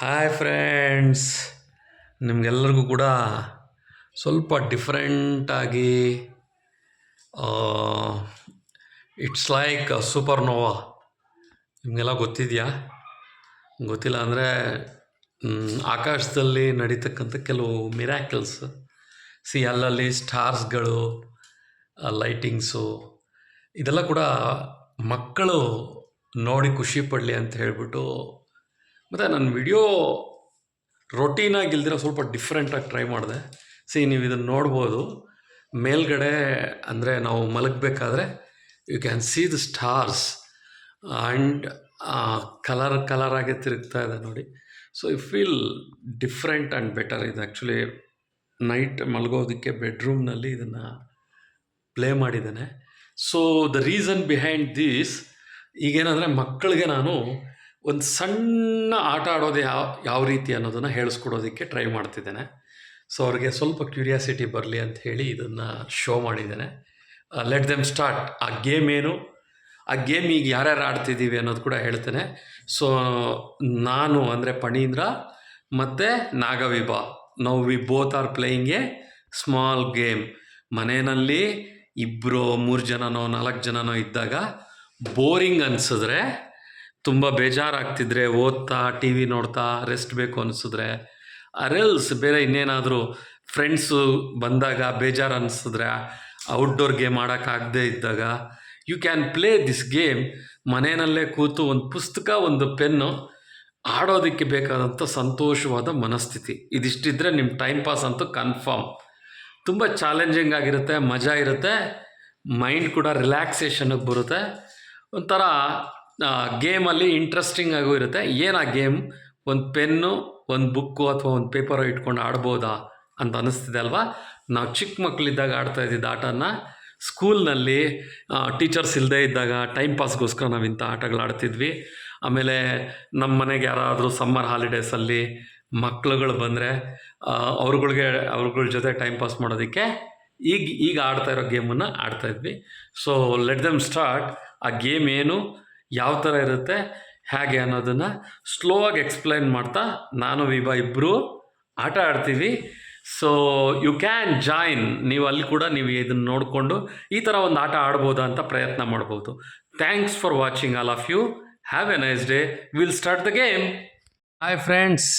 Hi friends, ನಿಮಗೆಲ್ಲರಿಗೂ ಕೂಡ ಸ್ವಲ್ಪ ಡಿಫ್ರೆಂಟಾಗಿ ಇಟ್ಸ್ ಲೈಕ್ ಸೂಪರ್ ನೋವಾ. ನಿಮಗೆಲ್ಲ ಗೊತ್ತಿದೆಯಾ? ಗೊತ್ತಿಲ್ಲ ಅಂದರೆ ಆಕಾಶದಲ್ಲಿ ನಡೀತಕ್ಕಂಥ ಕೆಲವು ಮಿರಾಕಲ್ಸ್. ಅಲ್ಲಲ್ಲಿ ಸ್ಟಾರ್ಸ್ಗಳು, ಲೈಟಿಂಗ್ಸು, ಇದೆಲ್ಲ ಕೂಡ ಮಕ್ಕಳು ನೋಡಿ ಖುಷಿ ಪಡಲಿ ಅಂತ ಹೇಳಿಬಿಟ್ಟು, ಮತ್ತು ನನ್ನ ವಿಡಿಯೋ ರೊಟೀನಾಗಿಲ್ದಿರೋ ಸ್ವಲ್ಪ ಡಿಫ್ರೆಂಟಾಗಿ ಟ್ರೈ ಮಾಡಿದೆ. ನೀವು ಇದನ್ನು ನೋಡ್ಬೋದು. ಮೇಲ್ಗಡೆ ಅಂದರೆ ನಾವು ಮಲಗಬೇಕಾದ್ರೆ you can see the stars and ಕಲರಾಗೆ ತಿರುಗ್ತಾ ಇದೆ ನೋಡಿ. So you feel different and better. ಇದು ಆ್ಯಕ್ಚುಲಿ ನೈಟ್ ಮಲಗೋದಕ್ಕೆ ಬೆಡ್ರೂಮ್ನಲ್ಲಿ ಇದನ್ನು ಪ್ಲೇ ಮಾಡಿದ್ದೇನೆ. So the reason behind these, ಈಗೇನಂದರೆ ಮಕ್ಕಳಿಗೆ ನಾನು ಒಂದು ಸಣ್ಣ ಆಟ ಆಡೋದು ಯಾವ ರೀತಿ ಅನ್ನೋದನ್ನು ಹೇಳಿಸ್ಕೊಡೋದಕ್ಕೆ ಟ್ರೈ ಮಾಡ್ತಿದ್ದೇನೆ. ಸೊ ಅವ್ರಿಗೆ ಸ್ವಲ್ಪ ಕ್ಯೂರಿಯಾಸಿಟಿ ಬರಲಿ ಅಂತ ಹೇಳಿ ಇದನ್ನು ಶೋ ಮಾಡಿದ್ದೇನೆ. Let them start. ಆ ಗೇಮ್ ಏನು, ಆ ಗೇಮ್ ಈಗ ಯಾರ್ಯಾರು ಆಡ್ತಿದ್ದೀವಿ ಅನ್ನೋದು ಕೂಡ ಹೇಳ್ತೇನೆ. ಸೊ ನಾನು ಅಂದರೆ ಫಣೀಂದ್ರ ಮತ್ತು ನಾಗವಿಭಾ, ನಾವು we both are playing A small game. ಮನೆಯಲ್ಲಿ 2, 3 ಜನನೋ 4 ಜನನೋ ಇದ್ದಾಗ ಬೋರಿಂಗ್ ಅನಿಸಿದ್ರೆ, ತುಂಬ ಬೇಜಾರಾಗ್ತಿದ್ರೆ, ಓದ್ತಾ ಟಿ ವಿ ನೋಡ್ತಾ ರೆಸ್ಟ್ ಬೇಕು ಅನಿಸಿದ್ರೆ, ಅರೆಲ್ಸ್ ಬೇರೆ ಇನ್ನೇನಾದರೂ ಫ್ರೆಂಡ್ಸು ಬಂದಾಗ ಬೇಜಾರು ಅನಿಸಿದ್ರೆ, ಔಟ್ಡೋರ್ ಗೇಮ್ ಆಡೋಕ್ಕಾಗದೇ ಇದ್ದಾಗ you can play this game. ಮನೆಯಲ್ಲೇ ಕೂತು ಒಂದು ಪುಸ್ತಕ, ಒಂದು ಪೆನ್ನು, ಆಡೋದಕ್ಕೆ ಬೇಕಾದಂಥ ಸಂತೋಷವಾದ ಮನಸ್ಥಿತಿ ಇದಿಷ್ಟಿದ್ರೆ ನಿಮ್ಮ ಟೈಮ್ ಪಾಸ್ ಅಂತೂ ಕನ್ಫರ್ಮ್. ತುಂಬ ಚಾಲೆಂಜಿಂಗ್ ಆಗಿರುತ್ತೆ, ಮಜಾ ಇರುತ್ತೆ, ಮೈಂಡ್ ಕೂಡ ರಿಲ್ಯಾಕ್ಸೇಷನ್ಗೆ ಬರುತ್ತೆ. ಒಂಥರ ಗೇಮಲ್ಲಿ ಇಂಟ್ರೆಸ್ಟಿಂಗ್ ಆಗೂ ಇರುತ್ತೆ. ಏನು ಆ ಗೇಮ್, ಒಂದು ಪೆನ್ನು, ಒಂದು ಬುಕ್ಕು ಅಥವಾ ಒಂದು ಪೇಪರು ಇಟ್ಕೊಂಡು ಆಡ್ಬೋದಾ ಅಂತ ಅನ್ನಿಸ್ತಿದೆ ಅಲ್ವಾ? ನಾವು ಚಿಕ್ಕ ಮಕ್ಕಳಿದ್ದಾಗ ಆಡ್ತಾ ಇದ್ದಿದ್ದು ಆಟನ ಸ್ಕೂಲ್ನಲ್ಲಿ ಟೀಚರ್ಸ್ ಇಲ್ಲದೇ ಇದ್ದಾಗ ಟೈಮ್ ಪಾಸ್ಗೋಸ್ಕರ ನಾವು ಇಂಥ ಆಟಗಳು ಆಡ್ತಿದ್ವಿ. ಆಮೇಲೆ ನಮ್ಮ ಮನೆಗೆ ಯಾರಾದರೂ ಸಮ್ಮರ್ ಹಾಲಿಡೇಸಲ್ಲಿ ಮಕ್ಳುಗಳು ಬಂದರೆ ಅವ್ರುಗಳ ಜೊತೆ ಟೈಮ್ ಪಾಸ್ ಮಾಡೋದಕ್ಕೆ ಈಗ ಆಡ್ತಾ ಇರೋ ಗೇಮನ್ನು ಆಡ್ತಾಯಿದ್ವಿ. So let them start. ಆ ಗೇಮ್ ಏನು, ಯಾವ ಥರ ಇರುತ್ತೆ, ಹೇಗೆ ಅನ್ನೋದನ್ನು ಸ್ಲೋ ಆಗಿ ಎಕ್ಸ್ಪ್ಲೈನ್ ಮಾಡ್ತಾ ನಾನು ವಿಭಾ ಇಬ್ಬರು ಆಟ ಆಡ್ತೀವಿ. So you can join. ನೀವು ಅಲ್ಲಿ ಕೂಡ ನೀವು ಇದನ್ನು ನೋಡಿಕೊಂಡು ಈ ಥರ ಒಂದು ಆಟ ಆಡ್ಬೋದಾ ಅಂತ ಪ್ರಯತ್ನ ಮಾಡ್ಬೋದು. Thanks for watching all of you. Have a nice day. Will start the game. Hi friends,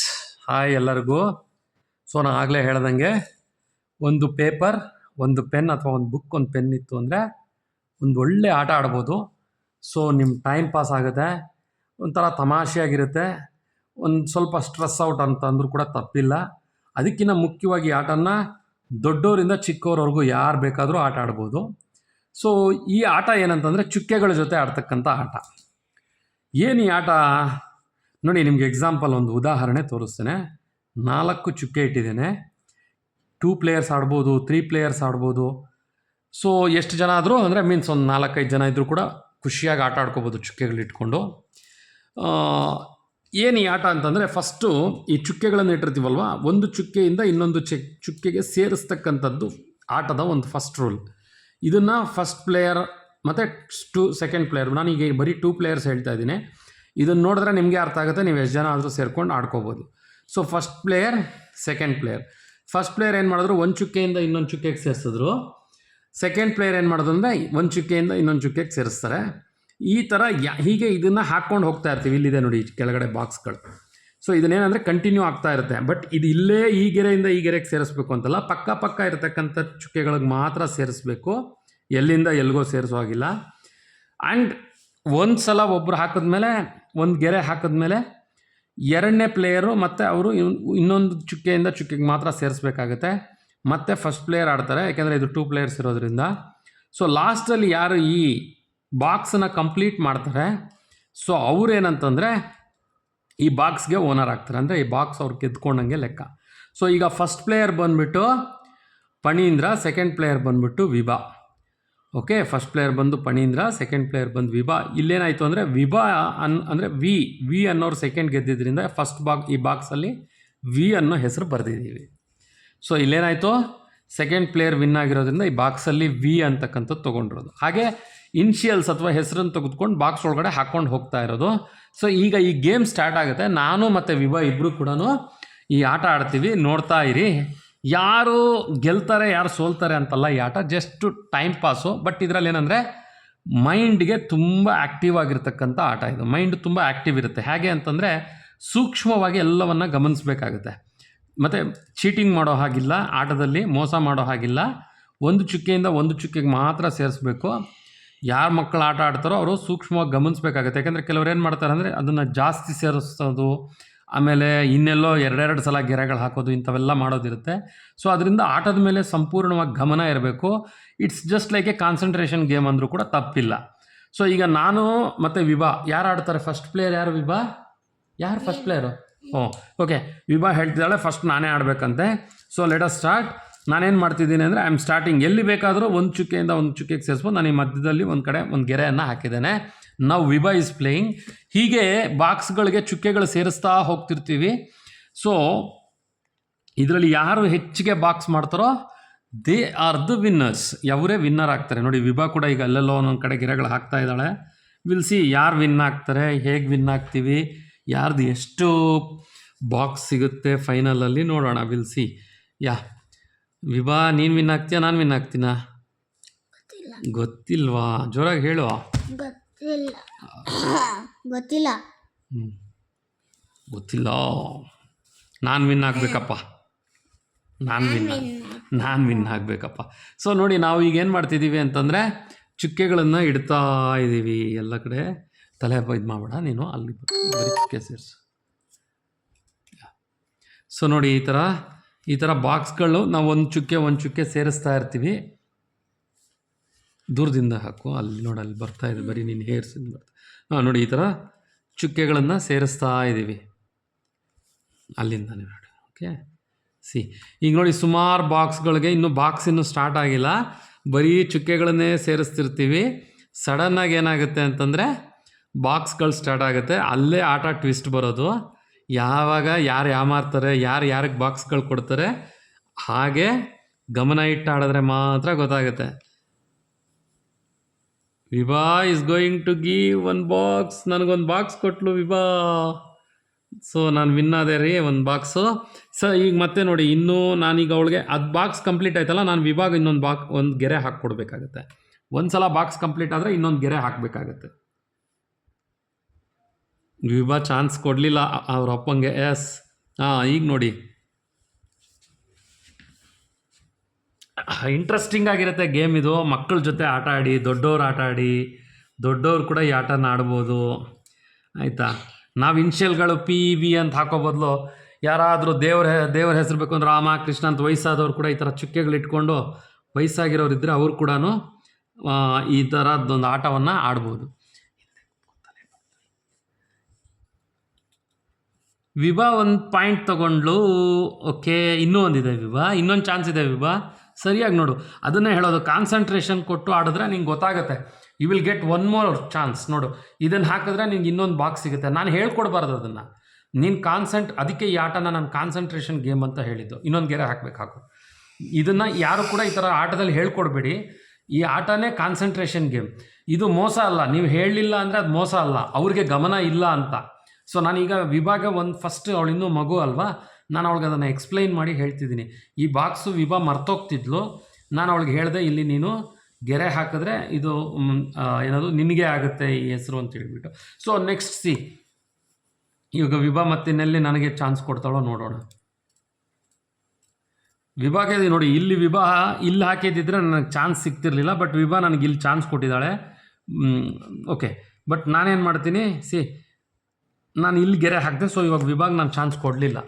hi ಎಲ್ಲರಿಗೂ. ಸೊ ನಾನು ಆಗಲೇ ಹೇಳ್ದಂಗೆ, ಒಂದು ಪೇಪರ್, ಒಂದು ಪೆನ್ ಅಥವಾ ಒಂದು ಬುಕ್, ಒಂದು ಪೆನ್ ಇತ್ತು ಅಂದರೆ ಒಂದು ಒಳ್ಳೆ ಆಟ ಆಡ್ಬೋದು. ಸೊ ನಿಮ್ಮ ಟೈಮ್ ಪಾಸ್ ಆಗುತ್ತೆ, ಒಂಥರ ತಮಾಷೆಯಾಗಿರುತ್ತೆ, ಒಂದು ಸ್ವಲ್ಪ ಸ್ಟ್ರೆಸ್ ಔಟ್ ಅಂತ ಅಂದರೂ ಕೂಡ ತಪ್ಪಿಲ್ಲ. ಅದಕ್ಕಿಂತ ಮುಖ್ಯವಾಗಿ ಆಟನ ದೊಡ್ಡವರಿಂದ ಚಿಕ್ಕವರವರೆಗೂ ಯಾರು ಬೇಕಾದರೂ ಆಟ ಆಡ್ಬೋದು. ಸೊ ಈ ಆಟ ಏನಂತಂದರೆ ಚುಕ್ಕೆಗಳ ಜೊತೆ ಆಡ್ತಕ್ಕಂಥ ಆಟ. ಏನು ಈ ಆಟ ನೋಡಿ, ನಿಮಗೆ ಎಕ್ಸಾಂಪಲ್ ಒಂದು ಉದಾಹರಣೆ ತೋರಿಸ್ತೇನೆ. 4 ಚುಕ್ಕೆ ಇಟ್ಟಿದ್ದೇನೆ. 2 ಪ್ಲೇಯರ್ಸ್ ಆಡ್ಬೋದು, 3 ಪ್ಲೇಯರ್ಸ್ ಆಡ್ಬೋದು. ಸೊ ಎಷ್ಟು ಜನ ಆದರೂ ಅಂದರೆ ಮೀನ್ಸ್ ಒಂದು 4-5 ಜನ ಇದ್ದರೂ ಕೂಡ ಖುಷಿಯಾಗಿ ಆಟ ಆಡ್ಕೋಬೋದು ಚುಕ್ಕೆಗಳಿಟ್ಕೊಂಡು. ಏನು ಈ ಆಟ ಅಂತಂದರೆ, ಫಸ್ಟು ಈ ಚುಕ್ಕೆಗಳನ್ನು ಇಟ್ಟಿರ್ತೀವಲ್ವ, ಒಂದು ಚುಕ್ಕೆಯಿಂದ ಇನ್ನೊಂದು ಚುಕ್ಕೆಗೆ ಸೇರಿಸ್ತಕ್ಕಂಥದ್ದು ಆಟದ ಒಂದು ಫಸ್ಟ್ ರೂಲ್. ಇದನ್ನು ಫಸ್ಟ್ ಪ್ಲೇಯರ್ ಮತ್ತು ಸೆಕೆಂಡ್ ಪ್ಲೇಯರ್, ನಾನೀಗ ಬರೀ 2 ಪ್ಲೇಯರ್ಸ್ ಹೇಳ್ತಾ ಇದ್ದೀನಿ. ಇದನ್ನು ನೋಡಿದ್ರೆ ನಿಮಗೆ ಅರ್ಥ ಆಗುತ್ತೆ, ನೀವು ಎಷ್ಟು ಜನ ಆದರೂ ಸೇರ್ಕೊಂಡು ಆಡ್ಕೋಬೋದು. So first player, second player. First player ಏನು ಮಾಡಿದ್ರು, ಒಂದು ಚುಕ್ಕೆಯಿಂದ ಇನ್ನೊಂದು ಚುಕ್ಕೆಗೆ ಸೇರಿಸಿದ್ರು. ಸೆಕೆಂಡ್ ಪ್ಲೇಯರ್ ಏನು ಮಾಡೋದು ಅಂದರೆ ಒಂದು ಚುಕ್ಕೆಯಿಂದ ಇನ್ನೊಂದು ಚುಕ್ಕೆಗೆ ಸೇರಿಸ್ತಾರೆ. ಈ ಥರ ಹೀಗೆ ಇದನ್ನು ಹಾಕ್ಕೊಂಡು ಹೋಗ್ತಾ ಇರ್ತೀವಿ. ಇಲ್ಲಿದೆ ನೋಡಿ ಕೆಳಗಡೆ ಬಾಕ್ಸ್ಗಳು. ಸೊ ಇದನ್ನೇನಂದರೆ ಕಂಟಿನ್ಯೂ ಆಗ್ತಾ ಇರುತ್ತೆ. ಬಟ್ ಇದು ಇಲ್ಲೇ ಈ ಗೆರೆಯಿಂದ ಈ ಗೆರೆಗೆ ಸೇರಿಸ್ಬೇಕು ಅಂತಲ್ಲ, ಪಕ್ಕ ಇರತಕ್ಕಂಥ ಚುಕ್ಕೆಗಳಿಗೆ ಮಾತ್ರ ಸೇರಿಸ್ಬೇಕು, ಎಲ್ಲಿಂದ ಎಲ್ಲಿಗೋ ಸೇರಿಸೋ ಹಾಗಿಲ್ಲ. ಆ್ಯಂಡ್ ಒಂದು ಸಲ ಒಬ್ಬರು ಹಾಕಿದ್ಮೇಲೆ, ಒಂದು ಗೆರೆ ಹಾಕಿದ್ಮೇಲೆ ಎರಡನೇ ಪ್ಲೇಯರು ಮತ್ತು ಅವರು ಇನ್ನೊಂದು ಚುಕ್ಕೆಯಿಂದ ಚುಕ್ಕೆಗೆ ಮಾತ್ರ ಸೇರಿಸ್ಬೇಕಾಗತ್ತೆ. ಮತ್ತು ಫಸ್ಟ್ ಪ್ಲೇಯರ್ ಆಡ್ತಾರೆ, ಯಾಕೆಂದರೆ ಇದು 2 ಪ್ಲೇಯರ್ಸ್ ಇರೋದ್ರಿಂದ. ಸೊ ಲಾಸ್ಟಲ್ಲಿ ಯಾರು ಈ ಬಾಕ್ಸನ್ನು ಕಂಪ್ಲೀಟ್ ಮಾಡ್ತಾರೆ, ಸೊ ಅವ್ರೇನಂತಂದರೆ ಈ ಬಾಕ್ಸ್ಗೆ ಓನರ್ ಆಗ್ತಾರೆ. ಅಂದರೆ ಈ ಬಾಕ್ಸ್ ಅವ್ರು ಗೆದ್ಕೊಂಡಂಗೆ ಲೆಕ್ಕ. ಸೊ ಈಗ ಫಸ್ಟ್ ಪ್ಲೇಯರ್ ಬಂದುಬಿಟ್ಟು ಫಣೀಂದ್ರ, ಸೆಕೆಂಡ್ ಪ್ಲೇಯರ್ ಬಂದುಬಿಟ್ಟು ವಿಭಾ. ಓಕೆ, ಫಸ್ಟ್ ಪ್ಲೇಯರ್ ಬಂದು ಫಣೀಂದ್ರ, ಸೆಕೆಂಡ್ ಪ್ಲೇಯರ್ ಬಂದು ವಿಭಾ. ಇಲ್ಲೇನಾಯಿತು ಅಂದರೆ ವಿಭಾ ಅಂದರೆ ವಿ ಅನ್ನೋರು ಸೆಕೆಂಡ್ ಗೆದ್ದಿದ್ದರಿಂದ ಈ ಬಾಕ್ಸಲ್ಲಿ ವಿ ಅನ್ನೋ ಹೆಸರು ಬರೆದಿದ್ದೀವಿ. ಸೊ ಇಲ್ಲೇನಾಯಿತು, ಸೆಕೆಂಡ್ ಪ್ಲೇಯರ್ ವಿನ್ ಆಗಿರೋದ್ರಿಂದ ಈ ಬಾಕ್ಸಲ್ಲಿ ವಿ ಅಂತಕ್ಕಂಥದ್ದು ತೊಗೊಂಡಿರೋದು. ಹಾಗೆ ಇನ್ಷಿಯಲ್ಸ್ ಅಥವಾ ಹೆಸರನ್ನು ತೆಗೆದುಕೊಂಡು ಬಾಕ್ಸ್ ಒಳಗಡೆ ಹಾಕ್ಕೊಂಡು ಹೋಗ್ತಾ ಇರೋದು. ಸೊ ಈಗ ಈ ಗೇಮ್ ಸ್ಟಾರ್ಟ್ ಆಗುತ್ತೆ. ನಾನು ಮತ್ತು ವಿಭಾ ಇಬ್ಬರು ಕೂಡ ಈ ಆಟ ಆಡ್ತೀವಿ, ನೋಡ್ತಾ ಇರಿ. ಯಾರು ಗೆಲ್ತಾರೆ ಯಾರು ಸೋಲ್ತಾರೆ ಅಂತಲ್ಲ ಈ ಆಟ, ಜಸ್ಟ್ ಟೈಮ್ ಪಾಸು. ಬಟ್ ಇದರಲ್ಲಿ ಏನಂದರೆ ಮೈಂಡ್ಗೆ ತುಂಬ ಆ್ಯಕ್ಟಿವ್ ಆಗಿರ್ತಕ್ಕಂಥ ಆಟ ಇದು. ಮೈಂಡ್ ತುಂಬ ಆ್ಯಕ್ಟಿವ್ ಇರುತ್ತೆ. ಹೇಗೆ ಅಂತಂದರೆ ಸೂಕ್ಷ್ಮವಾಗಿ ಎಲ್ಲವನ್ನು ಗಮನಿಸಬೇಕಾಗುತ್ತೆ. ಮತ್ತು ಚೀಟಿಂಗ್ ಮಾಡೋ ಹಾಗಿಲ್ಲ, ಆಟದಲ್ಲಿ ಮೋಸ ಮಾಡೋ ಹಾಗಿಲ್ಲ. ಒಂದು ಚುಕ್ಕೆಯಿಂದ ಒಂದು ಚುಕ್ಕೆಗೆ ಮಾತ್ರ ಸೇರಿಸ್ಬೇಕು. ಯಾರು ಮಕ್ಕಳು ಆಟ ಆಡ್ತಾರೋ ಅವರು ಸೂಕ್ಷ್ಮವಾಗಿ ಗಮನಿಸಬೇಕಾಗುತ್ತೆ. ಯಾಕೆಂದರೆ ಕೆಲವ್ರು ಏನು ಮಾಡ್ತಾರೆ ಅಂದರೆ ಅದನ್ನು ಜಾಸ್ತಿ ಸೇರಿಸೋದು, ಆಮೇಲೆ ಇನ್ನೆಲ್ಲೋ ಎರಡೆರಡು ಸಲ ಗೆರೆಗಳು ಹಾಕೋದು, ಇಂಥವೆಲ್ಲ ಮಾಡೋದಿರುತ್ತೆ. ಸೊ ಅದರಿಂದ ಆಟದ ಮೇಲೆ ಸಂಪೂರ್ಣವಾಗಿ ಗಮನ ಇರಬೇಕು. It's just like A concentration game ಅಂದರೂ ಕೂಡ ತಪ್ಪಿಲ್ಲ. ಸೊ ಈಗ ನಾನು ಮತ್ತು ವಿಭಾ ಯಾರು ಆಡ್ತಾರೆ? ಫಸ್ಟ್ ಪ್ಲೇಯರ್ ಯಾರು? ವಿಭಾ ಯಾರು ಫಸ್ಟ್ ಪ್ಲೇಯರು? ಓಕೆ, ವಿಭಾ ಹೇಳ್ತಿದ್ದಾಳೆ ಫಸ್ಟ್ ನಾನೇ ಆಡಬೇಕಂತೆ. So let us start. ನಾನೇನು ಮಾಡ್ತಿದ್ದೀನಿ ಅಂದರೆ ಐ ಆಮ್ ಸ್ಟಾರ್ಟಿಂಗ್. ಎಲ್ಲಿ ಬೇಕಾದರೂ ಒಂದು ಚುಕ್ಕೆಯಿಂದ ಒಂದು ಚುಕ್ಕೆಗೆ ಸೇರಿಸ್ಬೋದು. ನಾನು ಈ ಮಧ್ಯದಲ್ಲಿ ಒಂದು ಕಡೆ ಒಂದು ಗೆರೆಯನ್ನು ಹಾಕಿದ್ದೇನೆ. ನಾವು ವಿಭಾ ಇಸ್ ಪ್ಲೇಯಿಂಗ್. ಹೀಗೆ ಬಾಕ್ಸ್ಗಳಿಗೆ ಚುಕ್ಕೆಗಳು ಸೇರಿಸ್ತಾ ಹೋಗ್ತಿರ್ತೀವಿ. ಸೊ ಇದರಲ್ಲಿ ಯಾರು ಹೆಚ್ಚಿಗೆ ಬಾಕ್ಸ್ ಮಾಡ್ತಾರೋ ದೇ ಆರ್ ದ ವಿನ್ನರ್ಸ್. ಅವರೇ ವಿನ್ನರ್ ಆಗ್ತಾರೆ. ನೋಡಿ ವಿಭಾ ಕೂಡ ಈಗ ಅಲ್ಲೆಲ್ಲೋ ಒಂದೊಂದು ಕಡೆ ಗೆರೆಗಳು ಹಾಕ್ತಾ ಇದ್ದಾಳೆ. ವಿಲ್ ಸಿ ಯಾರು ವಿನ್ ಆಗ್ತಾರೆ, ಹೇಗೆ ವಿನ್ ಆಗ್ತೀವಿ, ಯಾರ್ದು ಎಷ್ಟು ಬಾಕ್ಸ್ ಸಿಗುತ್ತೆ ಫೈನಲಲ್ಲಿ ನೋಡೋಣ. Will see. ವಿಭಾ ನೀನು ವಿನ್ ಆಗ್ತೀಯಾ, ನಾನು ವಿನ್ ಆಗ್ತೀನಾ? ಗೊತ್ತಿಲ್ವಾ? ಜೋರಾಗಿ ಹೇಳು. ಗೊತ್ತಿಲ್ಲ. ನಾನು ವಿನ್ ಆಗಬೇಕಪ್ಪ. ನಾನು ವಿನ್ ಆಗಬೇಕಪ್ಪ. ಸೊ ನೋಡಿ ನಾವು ಈಗ ಏನು ಮಾಡ್ತಿದ್ದೀವಿ ಅಂತಂದರೆ ಚುಕ್ಕೆಗಳನ್ನು ಇಡ್ತಾ ಇದ್ದೀವಿ ಎಲ್ಲ ಕಡೆ. ತಲೆ ಇದು ಮಾಡಬೇಡ ನೀನು, ಅಲ್ಲಿ ಬರೀ ಚುಕ್ಕೆ ಸೇರಿಸು. ಸೊ ನೋಡಿ ಈ ಥರ ಬಾಕ್ಸ್ಗಳು ನಾವು ಒಂದು ಚುಕ್ಕೆ ಸೇರಿಸ್ತಾ ಇರ್ತೀವಿ. ದೂರದಿಂದ ಹಾಕು, ಅಲ್ಲಿ ನೋಡಿ ಅಲ್ಲಿ ಬರ್ತಾ ಇದೆ, ಬರೀ ನೀನು ಹೇರ್ಸಿಂದ ಬರ್ತಾ. ನೋಡಿ ಈ ಥರ ಚುಕ್ಕೆಗಳನ್ನು ಸೇರಿಸ್ತಾ ಇದ್ದೀವಿ ಅಲ್ಲಿಂದನೇ ನೋಡಿ. ಓಕೆ ಸಿ, ಈಗ ನೋಡಿ ಸುಮಾರು ಬಾಕ್ಸ್ಗಳಿಗೆ ಇನ್ನೂ ಸ್ಟಾರ್ಟ್ ಆಗಿಲ್ಲ, ಬರೀ ಚುಕ್ಕೆಗಳನ್ನೇ ಸೇರಿಸ್ತಿರ್ತೀವಿ. ಸಡನ್ನಾಗಿ ಏನಾಗುತ್ತೆ ಅಂತಂದರೆ ಬಾಕ್ಸ್ಗಳು ಸ್ಟಾರ್ಟ್ ಆಗುತ್ತೆ. ಅಲ್ಲೇ ಆಟ ಟ್ವಿಸ್ಟ್ ಬರೋದು. ಯಾವಾಗ ಯಾರು ಯಾಮಾರ್ತಾರೆ, ಯಾರಿಗೆ ಬಾಕ್ಸ್ಗಳು ಕೊಡ್ತಾರೆ, ಹಾಗೆ ಗಮನ ಇಟ್ಟು ಆಡಿದ್ರೆ ಮಾತ್ರ ಗೊತ್ತಾಗುತ್ತೆ. Vibha is going to give one box. ನನಗೊಂದು ಬಾಕ್ಸ್ ಕೊಟ್ಲು ವಿಭಾ. ಸೊ ನಾನು ವಿನ್ ಆದೆ ರೀ, ಒಂದು ಬಾಕ್ಸು. ಸೊ ಈಗ ಮತ್ತೆ ನೋಡಿ ನಾನೀಗ ಅವಳಿಗೆ ಅದು ಬಾಕ್ಸ್ ಕಂಪ್ಲೀಟ್ ಆಯ್ತಲ್ಲ, ನಾನು ವಿಭಾಗ ಒಂದು ಗೆರೆ ಹಾಕ್ಕೊಡ್ಬೇಕಾಗತ್ತೆ. ಒಂದು ಸಲ ಬಾಕ್ಸ್ ಕಂಪ್ಲೀಟ್ ಆದರೆ ಇನ್ನೊಂದು ಗೆರೆ ಹಾಕಬೇಕಾಗತ್ತೆ. ವಿಭಾ ಚಾನ್ಸ್ ಕೊಡಲಿಲ್ಲ ಅವ್ರ ಅಪ್ಪಂಗೆ. ಎಸ್, ಈಗ ನೋಡಿ ಇಂಟ್ರೆಸ್ಟಿಂಗ್ ಆಗಿರುತ್ತೆ ಗೇಮ್ ಇದು. ಮಕ್ಕಳ ಜೊತೆ ಆಟ ಆಡಿ, ದೊಡ್ಡವ್ರು ಆಟ ಆಡಿ, ದೊಡ್ಡವ್ರು ಕೂಡ ಈ ಆಟನ ಆಡ್ಬೋದು. ಆಯಿತಾ? ನಾವು ಇನ್ಷಿಯಲ್ಗಳು PV ಅಂತ ಹಾಕೋ ಬದಲು ಯಾರಾದರೂ ದೇವ್ರ ಹೆಸರು ಬೇಕು ಅಂದ್ರೆ ರಾಮ ಕೃಷ್ಣ ಅಂತ ವಯಸ್ಸಾದವ್ರು ಕೂಡ ಈ ಥರ ಚುಕ್ಕೆಗಳು ಇಟ್ಕೊಂಡು ವಯಸ್ಸಾಗಿರೋರು ಇದ್ದರೆ ಅವ್ರು ಕೂಡ ಈ ಥರದ್ದೊಂದು ಆಟವನ್ನು ಆಡ್ಬೋದು. ವಿಭಾ ಒಂದು ಪಾಯಿಂಟ್ ತೊಗೊಂಡ್ಲು. ಓಕೆ, ಇನ್ನೂ ಒಂದಿದೆ ವಿಭಾ, ಇನ್ನೊಂದು ಚಾನ್ಸ್ ಇದೆ ವಿಭಾ. ಸರಿಯಾಗಿ ನೋಡು, ಅದನ್ನೇ ಹೇಳೋದು. ಕಾನ್ಸಂಟ್ರೇಷನ್ ಕೊಟ್ಟು ಆಡಿದ್ರೆ ನಿಂಗೆ ಗೊತ್ತಾಗುತ್ತೆ. You will get one more chance. ನೋಡು, ಇದನ್ನು ಹಾಕಿದ್ರೆ ನಿಂಗೆ ಇನ್ನೊಂದು ಬಾಕ್ಸ್ ಸಿಗುತ್ತೆ. ನಾನು ಹೇಳ್ಕೊಡ್ಬಾರ್ದು ಅದನ್ನು, ನೀನು ಅದಕ್ಕೆ ಈ ಆಟನ ನಾನು ಕಾನ್ಸಂಟ್ರೇಷನ್ ಗೇಮ್ ಅಂತ ಹೇಳಿದ್ದು. ಇನ್ನೊಂದು ಗೆರೆ ಹಾಕು. ಇದನ್ನು ಯಾರು ಕೂಡ ಈ ಥರ ಆಟದಲ್ಲಿ ಹೇಳ್ಕೊಡ್ಬೇಡಿ. ಈ ಆಟನೇ ಕಾನ್ಸಂಟ್ರೇಷನ್ ಗೇಮ್. ಇದು ಮೋಸ ಅಲ್ಲ. ನೀವು ಹೇಳಲಿಲ್ಲ ಅಂದರೆ ಅದು ಮೋಸ ಅಲ್ಲ, ಅವ್ರಿಗೆ ಗಮನ ಇಲ್ಲ ಅಂತ. ಸೊ ನಾನೀಗ ವಿಭಾಗ ಫಸ್ಟ್ ಅವಳು ಇನ್ನೂ ಮಗು ಅಲ್ವಾ, ನಾನು ಅವಳಿಗೆ ಅದನ್ನು ಎಕ್ಸ್ಪ್ಲೈನ್ ಮಾಡಿ ಹೇಳ್ತಿದ್ದೀನಿ. ಈ ಬಾಕ್ಸು ವಿಭಾ ಮರ್ತೋಗ್ತಿದ್ಲು. ನಾನು ಅವಳಿಗೆ ಹೇಳಿದೆ, ಇಲ್ಲಿ ನೀನು ಗೆರೆ ಹಾಕಿದ್ರೆ ಇದು ನಿನಗೆ ಆಗುತ್ತೆ ಈ ಹೆಸರು ಅಂತ ಹೇಳಿಬಿಟ್ಟು. ಸೊ ನೆಕ್ಸ್ಟ್ ಸಿ, ಇವಾಗ ವಿಭಾ ಮತ್ತಿನ್ನೆಲ್ಲಿ ನನಗೆ ಚಾನ್ಸ್ ಕೊಡ್ತಾಳೋ ನೋಡೋಣ. ವಿಭಾಗ ನೋಡಿ, ಇಲ್ಲಿ ವಿಭಾ ಇಲ್ಲಿ ಹಾಕಿದ್ದಿದ್ರೆ ನನಗೆ ಚಾನ್ಸ್ ಸಿಗ್ತಿರ್ಲಿಲ್ಲ. ಬಟ್ ವಿಭಾ ನನಗೆ ಇಲ್ಲಿ ಚಾನ್ಸ್ ಕೊಟ್ಟಿದ್ದಾಳೆ. ಓಕೆ, ಬಟ್ ನಾನೇನು ಮಾಡ್ತೀನಿ, ನಾನು ಇಲ್ಲಿ ಗೆರೆ ಹಾಕಿದೆ. ಸೊ ಇವಾಗ ವಿಭಾಗ ನಾನು ಚಾನ್ಸ್ ಕೊಡಲಿಲ್ಲ.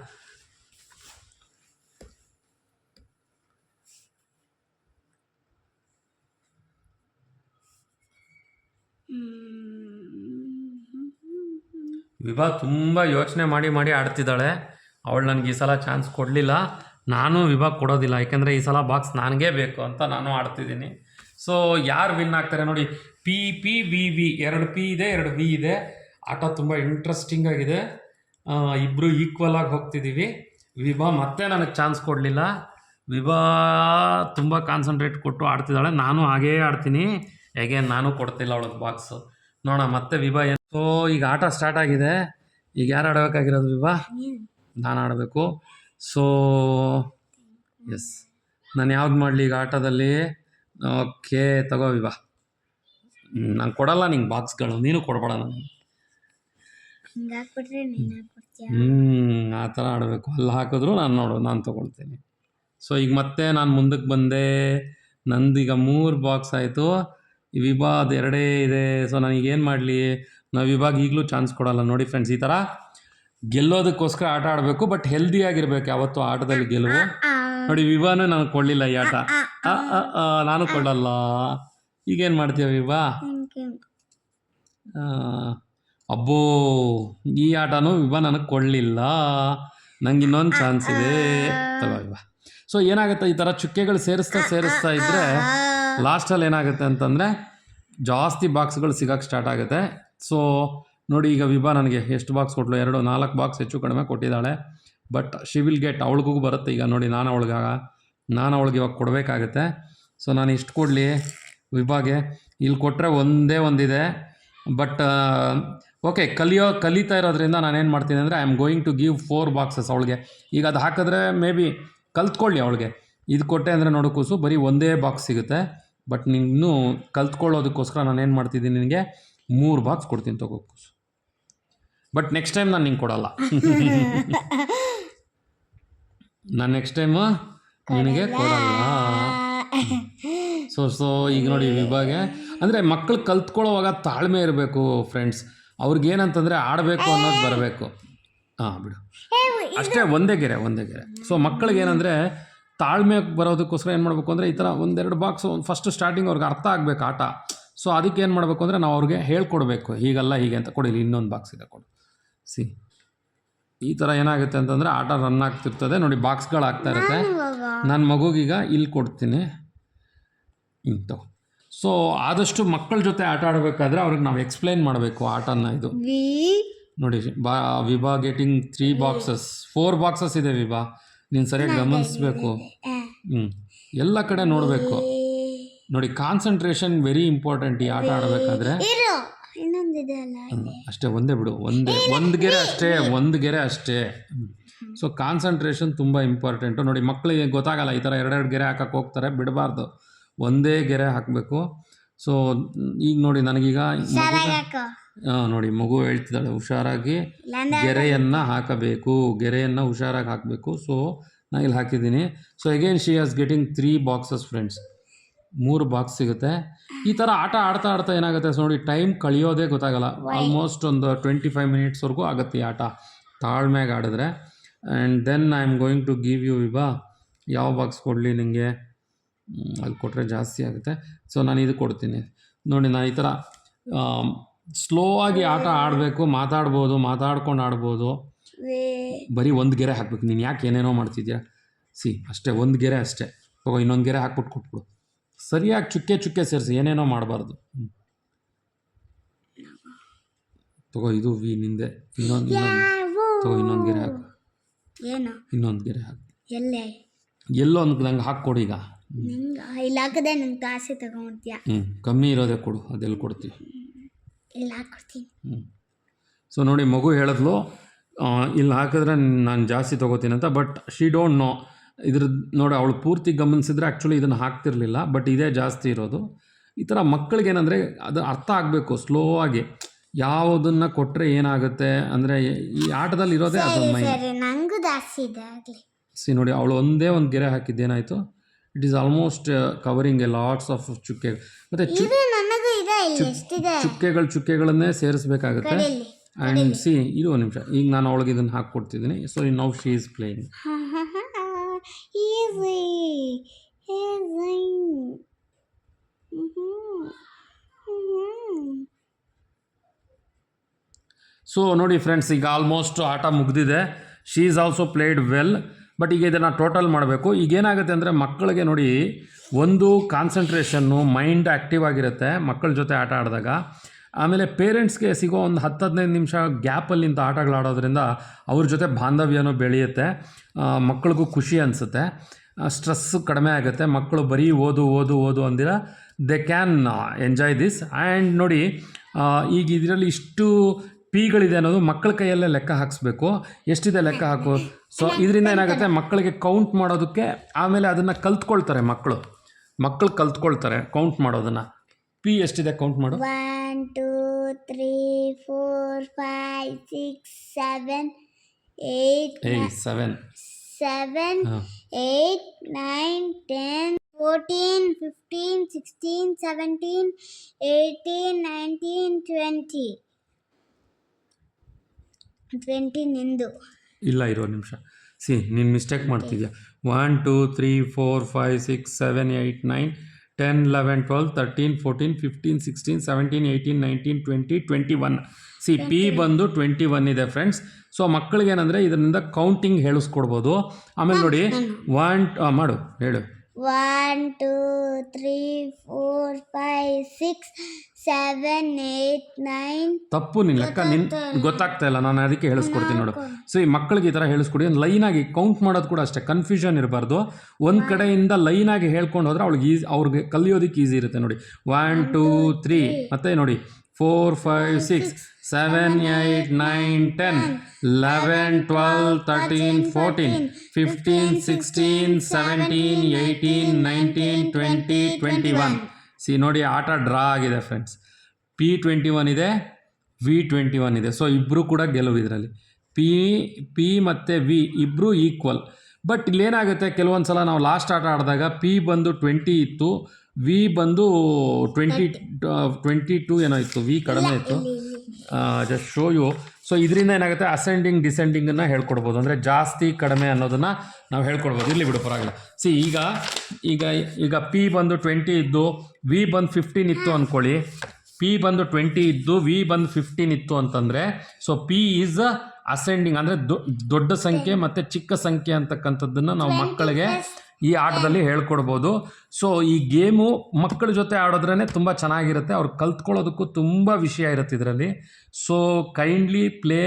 ವಿಭಾ ತುಂಬ ಯೋಚನೆ ಮಾಡಿ ಆಡ್ತಿದ್ದಾಳೆ. ಅವಳು ನನಗೆ ಈ ಸಲ ಚಾನ್ಸ್ ಕೊಡಲಿಲ್ಲ. ನಾನು ವಿಭಾಗ ಕೊಡೋದಿಲ್ಲ, ಯಾಕೆಂದರೆ ಈ ಸಲ ಬಾಕ್ಸ್ ನನಗೇ ಬೇಕು ಅಂತ ನಾನು ಆಡ್ತಿದ್ದೀನಿ. ಸೊ ಯಾರು ವಿನ್ ಆಗ್ತಾರೆ ನೋಡಿ. PV 2 P ಇದೆ, 2 V ಇದೆ. ಆಟ ತುಂಬ ಇಂಟ್ರೆಸ್ಟಿಂಗ್ ಆಗಿದೆ. ಇಬ್ಬರು ಈಕ್ವಲ್ ಆಗಿ ಹೋಗ್ತಿದ್ದೀವಿ. ವಿಭಾ ಮತ್ತೆ ನನಗೆ ಚಾನ್ಸ್ ಕೊಡಲಿಲ್ಲ. ವಿಭಾ ತುಂಬ ಕಾನ್ಸಂಟ್ರೇಟ್ ಕೊಟ್ಟು ಆಡ್ತಿದ್ದಾಳೆ. ನಾನು ಹಾಗೇ ಆಡ್ತೀನಿ. ಹೇಗೇನು ನಾನು ಕೊಡ್ತಿಲ್ಲ ಅವಳಿಗೆ ಬಾಕ್ಸು. ನೋಡೋಣ ಮತ್ತೆ ವಿಭಾ ಏನು. ಸೊ ಈಗ ಆಟ ಸ್ಟಾರ್ಟ್ ಆಗಿದೆ. ಈಗ ಯಾರು ಆಡಬೇಕಾಗಿರೋದು ವಿಭಾ? ನಾನು ಆಡಬೇಕು. ಸೊ ಎಸ್, ನಾನು ಯಾವ್ದು ಮಾಡಲಿ ಈಗ ಆಟದಲ್ಲಿ? ಓಕೆ ತಗೋ ವಿಭಾ. ನಾನು ಕೊಡಲ್ಲ ನಿಂಗೆ ಬಾಕ್ಸ್ಗಳು, ನೀನು ಕೊಡಬೇಡ ನನಗೆ. ಆ ಥರ ಆಡಬೇಕು. ಅಲ್ಲಿ ಹಾಕಿದ್ರು ನಾನು ತೊಗೊಳ್ತೀನಿ. ಸೊ ಈಗ ಮತ್ತೆ ನಾನು ಮುಂದಕ್ಕೆ ಬಂದೆ. ನಂದೀಗ 3 ಬಾಕ್ಸ್ ಆಯಿತು. ವಿಭಾದ್ 2 ಇದೆ. ಸೊ ನನಗೇನು ಮಾಡಲಿ? ನಾವು ವಿಭಾಗ್ ಈಗಲೂ ಚಾನ್ಸ್ ಕೊಡಲ್ಲ. ನೋಡಿ ಫ್ರೆಂಡ್ಸ್, ಈ ಥರ ಗೆಲ್ಲೋದಕ್ಕೋಸ್ಕರ ಆಟ ಆಡಬೇಕು, ಬಟ್ ಹೆಲ್ದಿಯಾಗಿರ್ಬೇಕು ಯಾವತ್ತು ಆಟದಲ್ಲಿ ಗೆಲುವು. ನೋಡಿ ವಿಭಾನು ನನಗೆ ಕೊಡಲಿಲ್ಲ ಈ ಆಟ. ನಾನು ಕೊಡಲ್ಲ. ಈಗೇನು ಮಾಡ್ತೀಯ ವಿಭಾ? ಅಬ್ಬೋ, ಈ ಆಟನೂ ವಿಭಾ ನನಗೆ ಕೊಡಲಿಲ್ಲ. ನಂಗೆ ಇನ್ನೊಂದು ಚಾನ್ಸ್ ಇದೆ. ತಗೋ ವಿಭಾ. ಸೊ ಏನಾಗುತ್ತೆ, ಈ ಥರ ಚುಕ್ಕೆಗಳು ಸೇರಿಸ್ತಾ ಇದ್ದರೆ ಲಾಸ್ಟಲ್ಲಿ ಏನಾಗುತ್ತೆ ಅಂತಂದರೆ ಜಾಸ್ತಿ ಬಾಕ್ಸ್ಗಳು ಸಿಗೋಕ್ಕೆ ಸ್ಟಾರ್ಟ್ ಆಗುತ್ತೆ. ಸೊ ನೋಡಿ, ಈಗ ವಿಭಾ ನನಗೆ ಎಷ್ಟು ಬಾಕ್ಸ್ ಕೊಟ್ಟಳು? 4 ಬಾಕ್ಸ್ ಹೆಚ್ಚು ಕಡಿಮೆ ಕೊಟ್ಟಿದ್ದಾಳೆ. ಬಟ್ ಶಿ ವಿಲ್ ಗೆಟ್, ಅವಳಿಗೂ ಬರುತ್ತೆ ಈಗ. ನೋಡಿ ನಾನು ಅವಳಿಗೆ ಇವಾಗ ಕೊಡಬೇಕಾಗತ್ತೆ. ಸೊ ನಾನು ಎಷ್ಟು ಕೊಡಲಿ ವಿಭಾಗೆ? ಇಲ್ಲಿ ಕೊಟ್ಟರೆ ಒಂದೇ ಒಂದಿದೆ. ಬಟ್ ಓಕೆ, ಕಲಿತಾ ಇರೋದ್ರಿಂದ ನಾನೇನು ಮಾಡ್ತೀನಿ ಅಂದರೆ I am going to give 4 boxes ಅವಳಿಗೆ. ಈಗ ಅದು ಹಾಕಿದ್ರೆ ಮೇ ಬಿ ಕಲ್ತ್ಕೊಳ್ಳಿ ಅವಳಿಗೆ. ಇದು ಕೊಟ್ಟೆ ಅಂದರೆ ನೋಡು ಕೂಸು, ಬರೀ ಒಂದೇ ಬಾಕ್ಸ್ ಸಿಗುತ್ತೆ. ಬಟ್ ನೀನು ಕಲ್ತ್ಕೊಳ್ಳೋದಕ್ಕೋಸ್ಕರ ನಾನೇನು ಮಾಡ್ತಿದ್ದೀನಿ, ನಿನಗೆ 3 ಬಾಕ್ಸ್ ಕೊಡ್ತೀನಿ ತಗೋ ಕೂಸು. ಬಟ್ ನೆಕ್ಸ್ಟ್ ಟೈಮ್ ನಾನು ನಿಂಗೆ ಕೊಡಲ್ಲ. ನಾನು ನೆಕ್ಸ್ಟ್ ಟೈಮು ನಿನಗೆ ಕೊಡಲ್ಲ. ಸೊ ಈಗ ನೋಡಿ ವಿಭಾಗೆ ಅಂದರೆ ಮಕ್ಕಳು ಕಲ್ತ್ಕೊಳ್ಳೋವಾಗ ತಾಳ್ಮೆ ಇರಬೇಕು ಫ್ರೆಂಡ್ಸ್. ಅವ್ರಿಗೇನಂತಂದರೆ ಆಡಬೇಕು ಅನ್ನೋದು ಬರಬೇಕು. ಬಿಡು ಅಷ್ಟೇ, ಒಂದೇ ಗೆರೆ. ಸೊ ಮಕ್ಕಳಿಗೇನೆಂದರೆ ತಾಳ್ಮೆ ಬರೋದಕ್ಕೋಸ್ಕರ ಏನು ಮಾಡಬೇಕು ಅಂದರೆ ಈ ಥರ 1-2 ಬಾಕ್ಸ್ ಫಸ್ಟ್ ಸ್ಟಾರ್ಟಿಂಗ್ ಅವ್ರಿಗೆ ಅರ್ಥ ಆಗಬೇಕು ಆಟ. ಸೊ ಅದಕ್ಕೆ ಏನು ಮಾಡಬೇಕು ಅಂದರೆ ನಾವು ಅವ್ರಿಗೆ ಹೇಳ್ಕೊಡ್ಬೇಕು, ಹೀಗಲ್ಲ ಹೀಗೆ ಅಂತ. ಕೊಡಿ, ಇನ್ನೊಂದು ಬಾಕ್ಸ್ ಇದೆ ಕೊಡು. ಈ ಥರ ಏನಾಗುತ್ತೆ ಅಂತಂದರೆ ಆಟ ರನ್ ಆಗ್ತಿರ್ತದೆ. ನೋಡಿ ಬಾಕ್ಸ್ಗಳು ಆಗ್ತಾ ಇರುತ್ತೆ. ನನ್ನ ಮಗುಗೀಗ ಇಲ್ಲಿ ಕೊಡ್ತೀನಿ ಇಂಥ. ಸೊ ಆದಷ್ಟು ಮಕ್ಕಳ ಜೊತೆ ಆಟ ಆಡಬೇಕಾದ್ರೆ ಅವ್ರಿಗೆ ನಾವು ಎಕ್ಸ್ಪ್ಲೈನ್ ಮಾಡಬೇಕು ಆಟನ. ಇದು ನೋಡಿ ವಿಭಾ ಗೆಟಿಂಗ್ 3 ಬಾಕ್ಸಸ್, 4 ಬಾಕ್ಸಸ್ ಇದೆ ವಿಭಾ. ನೀನು ಸರಿಯಾಗಿ ಗಮನಿಸಬೇಕು. ಎಲ್ಲ ಕಡೆ ನೋಡಬೇಕು. ನೋಡಿ ಕಾನ್ಸಂಟ್ರೇಷನ್ ವೆರಿ ಇಂಪಾರ್ಟೆಂಟ್ ಈ ಆಟ ಆಡಬೇಕಾದ್ರೆ. ಅಷ್ಟೇ, ಒಂದೇ ಬಿಡು, ಒಂದು ಗೆರೆ ಅಷ್ಟೇ. ಸೊ ಕಾನ್ಸಂಟ್ರೇಷನ್ ತುಂಬ ಇಂಪಾರ್ಟೆಂಟು. ನೋಡಿ ಮಕ್ಕಳಿಗೆ ಗೊತ್ತಾಗಲ್ಲ, ಈ ಥರ 2 ಗೆರೆ ಹಾಕಕ್ಕೆ ಹೋಗ್ತಾರೆ, ಬಿಡಬಾರ್ದು, ಒಂದೇ ಗೆರೆ ಹಾಕಬೇಕು. ಸೊ ಈಗ ನೋಡಿ ನನಗೀಗ ನೋಡಿ ಮಗು ಹೇಳ್ತಿದ್ದಾಳೆ ಹುಷಾರಾಗಿ ಗೆರೆಯನ್ನು ಹುಷಾರಾಗಿ ಹಾಕಬೇಕು. ಸೊ ನಾನು ಇಲ್ಲಿ ಹಾಕಿದ್ದೀನಿ. So again she as getting 3 boxes friends. 3 box ಸಿಗುತ್ತೆ. ಈ ಥರ ಆಟ ಆಡ್ತಾ ಏನಾಗುತ್ತೆ ನೋಡಿ, ಟೈಮ್ ಕಳಿಯೋದೇ ಗೊತ್ತಾಗಲ್ಲ. ಆಲ್ಮೋಸ್ಟ್ ಒಂದು 25 ಮಿನಿಟ್ಸ್ವರೆಗೂ ಆಗುತ್ತೆ ಈ ಆಟ ತಾಳ್ಮೆಗೆ ಆಡಿದ್ರೆ. And then I am going to give you Vibha. ಯಾವ ಬಾಕ್ಸ್ ಕೊಡಲಿ ನಿಮಗೆ? ಅದು ಕೊಟ್ಟರೆ ಜಾಸ್ತಿ ಆಗುತ್ತೆ. ಸೊ ನಾನು ಇದು ಕೊಡ್ತೀನಿ. ನೋಡಿ, ನಾನು ಈ ಥರ ಸ್ಲೋ ಆಗಿ ಆಟ ಆಡಬೇಕು. ಮಾತಾಡ್ಕೊಂಡು ಆಡ್ಬೋದು. ಬರೀ 1 ಗೆರೆ ಹಾಕ್ಬೇಕು. ನೀನು ಯಾಕೆ ಏನೇನೋ ಮಾಡ್ತಿದ್ಯಾ? ಅಷ್ಟೇ, 1 ಗೆರೆ ಅಷ್ಟೇ. ತಗೋ, ಇನ್ನೊಂದು ಗೆರೆ ಹಾಕ್ಬಿಟ್ಟು ಕೊಟ್ಬಿಡು. ಸರಿಯಾಗಿ ಚುಕ್ಕೆ ಸೇರಿಸಿ, ಏನೇನೋ ಮಾಡಬಾರ್ದು. ತಗೋ, ಇದು ವಿ ನಿಂದೆ. ಇನ್ನೊಂದು ಗೆರೆ ಹಾಕು. ಇನ್ನೊಂದು ಗೆರೆ ಹಾಕು. ಎಲ್ಲೋ ಒಂದು ನಂಗೆ ಹಾಕ್ಕೊಡು ಈಗ. ಕಮ್ಮಿ ಇರೋದೇ ಕೊಡು, ಅದೆಲ್ಲಿ ಕೊಡ್ತೀವಿ. ಸೊ ನೋಡಿ ಮಗು ಹೇಳಿದ್ಲು ಇಲ್ಲಿ ಹಾಕಿದ್ರೆ ನಾನು ಜಾಸ್ತಿ ತೊಗೋತೀನಿ ಅಂತ. ಬಟ್ ಶಿ ಡೋಂಟ್ ನೋ ನೋಡಿ, ಅವಳು ಪೂರ್ತಿ ಗಮನಿಸಿದ್ರೆ ಆ್ಯಕ್ಚುಲಿ ಇದನ್ನು ಹಾಕ್ತಿರ್ಲಿಲ್ಲ. ಬಟ್ ಇದೇ ಜಾಸ್ತಿ ಇರೋದು. ಈ ಥರ ಮಕ್ಕಳಿಗೇನೆಂದರೆ ಅದು ಅರ್ಥ ಆಗಬೇಕು ಸ್ಲೋ ಆಗಿ, ಯಾವುದನ್ನು ಕೊಟ್ಟರೆ ಏನಾಗುತ್ತೆ ಅಂದರೆ ಈ ಆಟದಲ್ಲಿ ಇರೋದೇ ಅದು ಮೈಂಡ್. ನೋಡಿ, ಅವಳು ಒಂದೇ ಒಂದು ಗೆರೆ ಹಾಕಿದ್ದೇನಾಯಿತು, it is almost covering a lots of ಚುಕ್ಕೆ. ಮತ್ತು ಚುಕ್ಕೆಗಳನ್ನೇ ಸೇರಿಸ್ಬೇಕಾಗುತ್ತೆ. ಆ್ಯಂಡ್ ಇರು ಒಂದು ನಿಮಿಷ, ಈಗ ನಾನು ಅವಳಿಗೆ ಇದನ್ನು ಹಾಕ್ಕೊಡ್ತಿದ್ದೀನಿ. So now she is playing. So ನೋಡಿ ಫ್ರೆಂಡ್ಸ್, ಈಗ ಆಲ್ಮೋಸ್ಟ್ ಆಟ ಮುಗಿದಿದೆ. She is also played well. But ಈಗ ಇದನ್ನು ಟೋಟಲ್ ಮಾಡಬೇಕು. ಈಗೇನಾಗುತ್ತೆ ಅಂದರೆ ಮಕ್ಕಳಿಗೆ ನೋಡಿ, ಒಂದು ಕಾನ್ಸಂಟ್ರೇಷನ್ನು, ಮೈಂಡ್ ಆ್ಯಕ್ಟಿವ್ ಆಗಿರುತ್ತೆ ಮಕ್ಕಳ ಜೊತೆ ಆಟ ಆಡಿದಾಗ. ಆಮೇಲೆ ಪೇರೆಂಟ್ಸ್ಗೆ ಸಿಗೋ ಒಂದು 10-15 ನಿಮಿಷ ಗ್ಯಾಪಲ್ಲಿ ಇಂಥ ಆಟಗಳು ಆಡೋದ್ರಿಂದ ಅವ್ರ ಜೊತೆ ಬಾಂಧವ್ಯನೂ ಬೆಳೆಯುತ್ತೆ, ಮಕ್ಕಳಿಗೂ ಖುಷಿ ಅನಿಸುತ್ತೆ. ಸ್ಟ್ರೆಸ್ಸು ಕಡಿಮೆ ಆಗುತ್ತೆ. ಮಕ್ಕಳು ಬರೀ ಓದು ಓದು ಓದು ಅಂದಿರ they can enjoy this. And ನೋಡಿ ಈಗ ಇದರಲ್ಲಿ ಇಷ್ಟು ಪಿಗಳಿದೆ ಅನ್ನೋದು ಮಕ್ಕಳ ಕೈಯಲ್ಲೇ ಲೆಕ್ಕ ಹಾಕಿಸ್ಬೇಕು. ಎಷ್ಟಿದೆ ಲೆಕ್ಕ ಹಾಕು. ಸೊ ಇದರಿಂದ ಏನಾಗುತ್ತೆ, ಮಕ್ಕಳಿಗೆ ಕೌಂಟ್ ಮಾಡೋದಕ್ಕೆ ಆಮೇಲೆ ಅದನ್ನು ಕಲ್ತ್ಕೊಳ್ತಾರೆ. ಮಕ್ಕಳು ಕಲ್ತ್ಕೊಳ್ತಾರೆ ಕೌಂಟ್ ಮಾಡೋದನ್ನು. ಪಿ ಎಷ್ಟಿದೆ ಕೌಂಟ್ ಮಾಡು. 1 2 3 4 5 6 7 8 7 7 ಹಾಂ 8 9 10 14 15 16 17 18 19 20 ನಿಂದು. ಇಲ್ಲ ಇರೋ ನಿಮಿಷ. ನೀನು ಮಿಸ್ಟೇಕ್ ಮಾಡ್ತಿದ್ಯಾ. 1 2 3 4 5 6 7 8 9 10 11 12 13 14 15 16 17 18 19 20 21. ಪಿ ಬಂದು 21 ಇದೆ ಫ್ರೆಂಡ್ಸ್. ಸೊ ಮಕ್ಕಳಿಗೆ ಏನಂದರೆ ಇದರಿಂದ ಕೌಂಟಿಂಗ್ ಹೇಳಿಸ್ಕೊಡ್ಬೋದು. ಆಮೇಲೆ ನೋಡಿ 1 ಮಾಡು ಹೇಳು. 1 2 3 4 5 6 7 8 9. ತಪ್ಪು ನಿನ್ನ ಲೆಕ್ಕ ಗೊತ್ತಾಗ್ತಾ ಇಲ್ಲ. ನಾನು ಅದಕ್ಕೆ ಹೇಳಿಸ್ಕೊಡ್ತೀನಿ ನೋಡು. ಸೊ ಈ ಮಕ್ಕಳಿಗೆ ಈ ಥರ ಹೇಳಿಸ್ಕೊಡಿ. ಲೈನಾಗಿ ಕೌಂಟ್ ಮಾಡೋದು ಕೂಡ ಅಷ್ಟೇ, ಕನ್ಫ್ಯೂಷನ್ ಇರಬಾರ್ದು. ಒಂದು ಕಡೆಯಿಂದ ಲೈನಾಗಿ ಹೇಳ್ಕೊಂಡು ಹೋದ್ರೆ ಅವ್ರಿಗೆ ಕಲಿಯೋದಕ್ಕೆ ಈಸಿ ಇರುತ್ತೆ. ನೋಡಿ 1 2 3 ಮತ್ತೆ ನೋಡಿ 4 5 6 7 8 9 10 11 12 13 14 15 16 17 18 19 20 21. ನೋಡಿ ಆಟ ಡ್ರಾ ಆಗಿದೆ ಫ್ರೆಂಡ್ಸ್. P21 ಇದೆ, V21 ಇದೆ. ಸೊ ಇಬ್ಬರು ಕೂಡ ಗೆಲುವು ಇದರಲ್ಲಿ. ಪಿ ಮತ್ತು ವಿ ಇಬ್ಬರು ಈಕ್ವಲ್. ಬಟ್ ಇಲ್ಲೇನಾಗುತ್ತೆ, ಕೆಲವೊಂದು ಸಲ ನಾವು ಲಾಸ್ಟ್ ಆಟ ಆಡಿದಾಗ ಪಿ ಬಂದು 20 ಇತ್ತು, ವಿ ಬಂದು 22 ಏನೋ ಇತ್ತು, ವಿ ಕಡಿಮೆ ಇತ್ತು. Just show you. ಸೊ ಇದರಿಂದ ಏನಾಗುತ್ತೆ, ಅಸೆಂಡಿಂಗ್ ಡಿಸೆಂಡಿಂಗನ್ನು ಹೇಳ್ಕೊಡ್ಬೋದು. ಅಂದರೆ ಜಾಸ್ತಿ ಕಡಿಮೆ ಅನ್ನೋದನ್ನು ನಾವು ಹೇಳ್ಕೊಡ್ಬೋದು. ಇಲ್ಲಿ ಬಿಡು ಪರವಾಗಿಲ್ಲ. ಈಗ ಪಿ ಬಂದು 20 ಇದ್ದು, ವಿ ಬಂದು 15 ಇತ್ತು ಅಂದ್ಕೊಳ್ಳಿ. ಪಿ ಬಂದು 20 ಇದ್ದು, ವಿ ಬಂದು 15 ಇತ್ತು ಅಂತಂದರೆ, ಸೊ ಪಿ ಈಸ್ ಅಸೆಂಡಿಂಗ್. ಅಂದರೆ ದೊಡ್ಡ ಸಂಖ್ಯೆ ಮತ್ತು ಚಿಕ್ಕ ಸಂಖ್ಯೆ ಅಂತಕ್ಕಂಥದ್ದನ್ನು ನಾವು ಮಕ್ಕಳಿಗೆ ಈ ಆಟದಲ್ಲಿ ಹೇಳ್ಕೊಡ್ಬೋದು. ಸೊ ಈ ಗೇಮು ಮಕ್ಕಳ ಜೊತೆ ಆಡೋದ್ರೇ ತುಂಬ ಚೆನ್ನಾಗಿರುತ್ತೆ. ಅವ್ರು ಕಲ್ತ್ಕೊಳ್ಳೋದಕ್ಕೂ ತುಂಬ ವಿಷಯ ಇರುತ್ತೆ ಇದರಲ್ಲಿ. So kindly play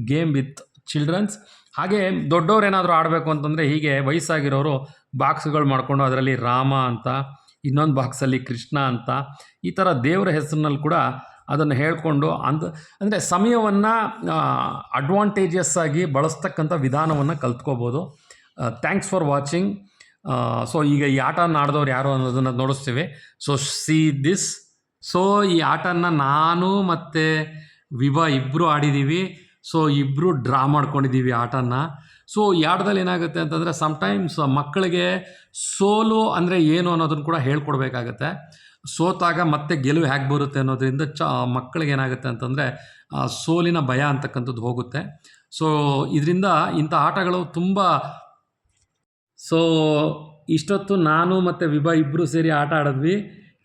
game with childrens. ಹಾಗೆ ದೊಡ್ಡವ್ರು ಏನಾದರೂ ಆಡಬೇಕು ಅಂತಂದರೆ ಹೀಗೆ ವಯಸ್ಸಾಗಿರೋರು ಬಾಕ್ಸ್ಗಳು ಮಾಡಿಕೊಂಡು ಅದರಲ್ಲಿ ರಾಮ ಅಂತ, ಇನ್ನೊಂದು ಬಾಕ್ಸಲ್ಲಿ ಕೃಷ್ಣ ಅಂತ, ಈ ಥರ ದೇವರ ಹೆಸರಿನಲ್ಲಿ ಕೂಡ ಅದನ್ನು ಹೇಳ್ಕೊಂಡು ಅಂದರೆ ಸಮಯವನ್ನು ಅಡ್ವಾಂಟೇಜಸ್ ಆಗಿ ಬಳಸ್ತಕ್ಕಂಥ ವಿಧಾನವನ್ನು ಕಲ್ತ್ಕೋಬೋದು. Thanks for watching. ಸೊ ಈಗ ಈ ಆಟನ ಆಡಿದವ್ರು ಯಾರು ಅನ್ನೋದನ್ನು ನೋಡಿಸ್ತೀವಿ. So see this. ಸೊ ಈ ಆಟನ ನಾನು ಮತ್ತು ವಿಭಾ ಇಬ್ಬರು ಆಡಿದ್ದೀವಿ. ಸೊ ಇಬ್ಬರು ಡ್ರಾ ಮಾಡ್ಕೊಂಡಿದ್ದೀವಿ ಆಟನ. ಸೊ ಈ ಆಟದಲ್ಲಿ ಏನಾಗುತ್ತೆ ಅಂತಂದರೆ, ಸಮ್ಟೈಮ್ಸ್ ಮಕ್ಕಳಿಗೆ ಸೋಲು ಅಂದರೆ ಏನು ಅನ್ನೋದನ್ನು ಕೂಡ ಹೇಳ್ಕೊಡ್ಬೇಕಾಗತ್ತೆ. ಸೋತಾಗ ಮತ್ತೆ ಗೆಲುವು ಹೇಗೆ ಬರುತ್ತೆ ಅನ್ನೋದ್ರಿಂದ ಮಕ್ಕಳಿಗೆ ಏನಾಗುತ್ತೆ ಅಂತಂದರೆ ಸೋಲಿನ ಭಯ ಅಂತಕ್ಕಂಥದ್ದು ಹೋಗುತ್ತೆ. ಸೊ ಇದರಿಂದ ಇಂಥ ಆಟಗಳು ತುಂಬ. ಸೊ ಇಷ್ಟೊತ್ತು ನಾನು ಮತ್ತು ವಿಭಾ ಇಬ್ಬರು ಸೇರಿ ಆಟ ಆಡಿದ್ವಿ.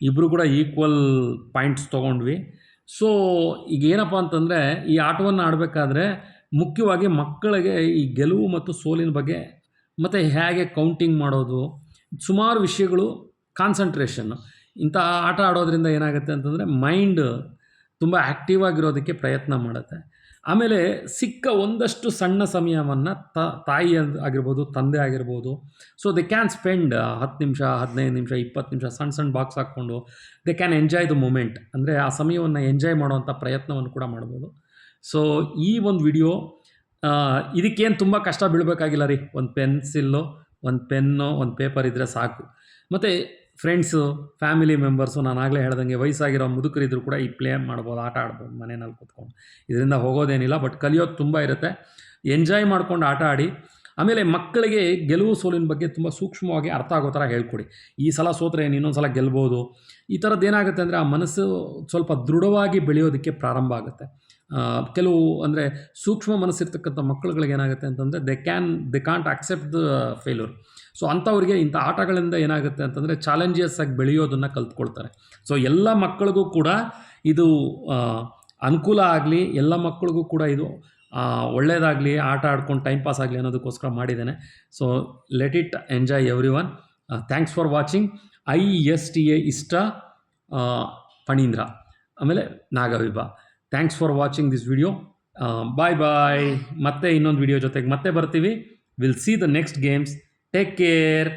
ಇಬ್ಬರು ಕೂಡ ಈಕ್ವಲ್ ಪಾಯಿಂಟ್ಸ್ ತೊಗೊಂಡ್ವಿ. ಸೊ ಈಗ ಏನಪ್ಪ ಅಂತಂದರೆ, ಈ ಆಟವನ್ನು ಆಡಬೇಕಾದ್ರೆ ಮುಖ್ಯವಾಗಿ ಮಕ್ಕಳಿಗೆ ಈ ಗೆಲುವು ಮತ್ತು ಸೋಲಿನ ಬಗ್ಗೆ ಮತ್ತು ಹೇಗೆ ಕೌಂಟಿಂಗ್ ಮಾಡೋದು, ಸುಮಾರು ವಿಷಯಗಳು, ಕಾನ್ಸಂಟ್ರೇಷನ್ನು. ಇಂಥ ಆಟ ಆಡೋದ್ರಿಂದ ಏನಾಗುತ್ತೆ ಅಂತಂದರೆ ಮೈಂಡ್ ತುಂಬ ಆ್ಯಕ್ಟಿವ್ ಆಗಿರೋದಕ್ಕೆ ಪ್ರಯತ್ನ ಮಾಡುತ್ತೆ. ಆಮೇಲೆ ಸಿಕ್ಕ ಒಂದಷ್ಟು ಸಣ್ಣ ಸಮಯವನ್ನು ತಾಯಿ ಆಗಿರ್ಬೋದು, ತಂದೆ ಆಗಿರ್ಬೋದು, ಸೊ ದೇ ಕ್ಯಾನ್ ಸ್ಪೆಂಡ್ 10 ನಿಮಿಷ 15 ನಿಮಿಷ 20 ನಿಮಿಷ ಸಣ್ಣ ಬಾಕ್ಸ್ ಹಾಕ್ಕೊಂಡು they can enjoy the moment. ಅಂದರೆ ಆ ಸಮಯವನ್ನು ಎಂಜಾಯ್ ಮಾಡೋವಂಥ ಪ್ರಯತ್ನವನ್ನು ಕೂಡ ಮಾಡ್ಬೋದು. ಸೊ ಈ ಒಂದು ವಿಡಿಯೋ ಇದಕ್ಕೇನು ತುಂಬ ಕಷ್ಟ ಬೀಳಬೇಕಾಗಿಲ್ಲ ರೀ. ಒಂದು ಪೆನ್ಸಿಲ್ಲು, ಒಂದು ಪೆನ್ನು, ಒಂದು ಪೇಪರ್ ಇದ್ದರೆ ಸಾಕು. ಮತ್ತು ಫ್ರೆಂಡ್ಸು, ಫ್ಯಾಮಿಲಿ ಮೆಂಬರ್ಸು, ನಾನು ಆಗಲೇ ಹೇಳ್ದಂಗೆ ವಯಸ್ಸಾಗಿರೋ ಮುದುಕರಿದ್ರು ಕೂಡ ಈ ಪ್ಲೇ ಮಾಡ್ಬೋದು, ಆಟ ಆಡ್ಬೋದು ಮನೆಯಲ್ಲಿ ಕೂತ್ಕೊಂಡು. ಇದರಿಂದ ಹೋಗೋದೇನಿಲ್ಲ, ಬಟ್ ಕಲಿಯೋದು ತುಂಬ ಇರುತ್ತೆ. ಎಂಜಾಯ್ ಮಾಡ್ಕೊಂಡು ಆಟ ಆಡಿ. ಆಮೇಲೆ ಮಕ್ಕಳಿಗೆ ಗೆಲುವು ಸೋಲಿನ ಬಗ್ಗೆ ತುಂಬ ಸೂಕ್ಷ್ಮವಾಗಿ ಅರ್ಥ ಆಗೋ ಥರ ಹೇಳ್ಕೊಡಿ. ಈ ಸಲ ಸೋತ್ರೆ ಇನ್ನೊಂದು ಸಲ ಗೆಲ್ಬೋದು. ಈ ಥರದ್ದು ಏನಾಗುತ್ತೆ ಅಂದರೆ ಆ ಮನಸ್ಸು ಸ್ವಲ್ಪ ದೃಢವಾಗಿ ಬೆಳೆಯೋದಕ್ಕೆ ಪ್ರಾರಂಭ ಆಗುತ್ತೆ. ಕೆಲವು ಅಂದರೆ ಸೂಕ್ಷ್ಮ ಮನಸ್ಸಿರ್ತಕ್ಕಂಥ ಮಕ್ಕಳುಗಳಿಗೆ ಏನಾಗುತ್ತೆ ಅಂತಂದರೆ they can't accept the failure. So ಅಂಥವ್ರಿಗೆ ಇಂಥ ಆಟಗಳಿಂದ ಏನಾಗುತ್ತೆ ಅಂತಂದರೆ ಚಾಲೆಂಜಸ್ ಆಗಿ ಬೆಳೆಯೋದನ್ನು ಕಲ್ತ್ಕೊಳ್ತಾರೆ. ಸೊ ಎಲ್ಲ ಮಕ್ಕಳಿಗೂ ಕೂಡ ಇದು ಅನುಕೂಲ ಆಗಲಿ, ಎಲ್ಲ ಮಕ್ಕಳಿಗೂ ಕೂಡ ಇದು ಒಳ್ಳೆಯದಾಗಲಿ, ಆಟ ಆಡ್ಕೊಂಡು ಟೈಮ್ ಪಾಸ್ ಆಗಲಿ ಅನ್ನೋದಕ್ಕೋಸ್ಕರ ಮಾಡಿದ್ದೇನೆ. So let it enjoy every one. Thanks for watching. ISTA ಇಷ್ಟ ಫಣೀಂದ್ರ, ಆಮೇಲೆ Nagavibha. Thanks for watching this video. Bye bye. ಮತ್ತೆ ಇನ್ನೊಂದು ವಿಡಿಯೋ ಜೊತೆಗೆ ಮತ್ತೆ ಬರ್ತೀವಿ. Will see the next games take care.